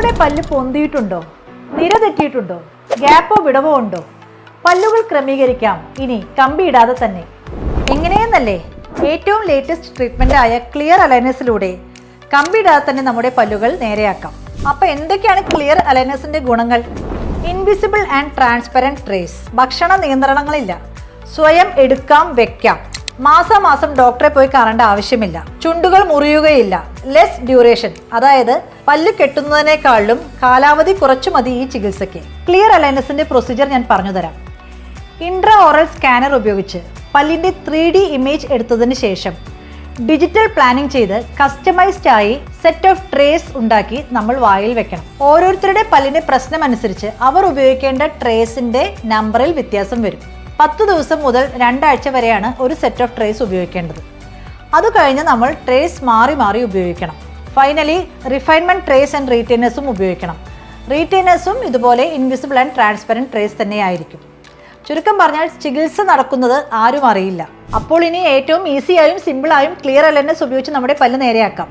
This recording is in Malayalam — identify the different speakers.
Speaker 1: നിങ്ങളുടെ പല്ല് പൊന്തിയിട്ടുണ്ടോ, നിര തെറ്റിയിട്ടുണ്ടോ, ഗ്യാപ്പോ വിടവോ ഉണ്ടോ? പല്ലുകൾ ക്രമീകരിക്കാം ഇനി കമ്പിയിടാതെ തന്നെ. എങ്ങനെയെന്നല്ലേ? ഏറ്റവും ലേറ്റസ്റ്റ് ട്രീറ്റ്മെന്റ് ആയ ക്ലിയർ അലൈനേഴ്സിലൂടെ കമ്പിയിടാതെ തന്നെ നമ്മുടെ പല്ലുകൾ നേരെയാക്കാം. അപ്പോൾ എന്തൊക്കെയാണ് ക്ലിയർ അലൈനേഴ്സിന്റെ ഗുണങ്ങൾ? Invisible and transparent trace. ഭക്ഷണ നിയന്ത്രണങ്ങളില്ല, സ്വയം എടുക്കാം വെക്കാം. മാസാമാസം ഡോക്ടറെ പോയി കാണേണ്ട ആവശ്യമില്ല. ചുണ്ടുകൾ മുറിയുകയില്ല. ലെസ് ഡ്യൂറേഷൻ, അതായത് പല്ല് കെട്ടുന്നതിനേക്കാളും കാലാവധി കുറച്ചു മതി ഈ ചികിത്സയ്ക്ക്. ക്ലിയർ അലൈനേഴ്സിന്റെ പ്രൊസീജിയർ ഞാൻ പറഞ്ഞു തരാം. ഇൻട്രാ ഓറൽ സ്കാനർ ഉപയോഗിച്ച് പല്ലിന്റെ 3D ഇമേജ് എടുത്തതിന് ശേഷം ഡിജിറ്റൽ പ്ലാനിംഗ് ചെയ്ത് കസ്റ്റമൈസ്ഡ് ആയി സെറ്റ് ഓഫ് ട്രേസ് ഉണ്ടാക്കി നമ്മൾ വായിൽ വെക്കണം. ഓരോരുത്തരുടെ പല്ലിന്റെ പ്രശ്നമനുസരിച്ച് അവർ ഉപയോഗിക്കേണ്ട ട്രേസിന്റെ നമ്പറിൽ വ്യത്യാസം വരും. 10 ദിവസം മുതൽ 2 ആഴ്ച വരെയാണ് ഒരു സെറ്റ് ഓഫ് ട്രേസ് ഉപയോഗിക്കേണ്ടത്. അത് കഴിഞ്ഞ് നമ്മൾ ട്രേസ് മാറി മാറി ഉപയോഗിക്കണം. ഫൈനലി റിഫൈൻമെന്റ് ട്രേസ് ആൻഡ് റീറ്റെയിനേഴ്സും ഉപയോഗിക്കണം. റീറ്റെയിനേഴ്സും ഇതുപോലെ ഇൻവിസിബിൾ ആൻഡ് ട്രാൻസ്പെറൻറ്റ് ട്രേസ് തന്നെയായിരിക്കും. ചുരുക്കം പറഞ്ഞാൽ ചികിത്സ നടക്കുന്നത് ആരും അറിയില്ല. അപ്പോൾ ഇനി ഏറ്റവും ഈസിയായും സിമ്പിളായും ക്ലിയർ അലൈനേഴ്സ് ഉപയോഗിച്ച് നമ്മുടെ പല്ല് നേരെയാക്കാം.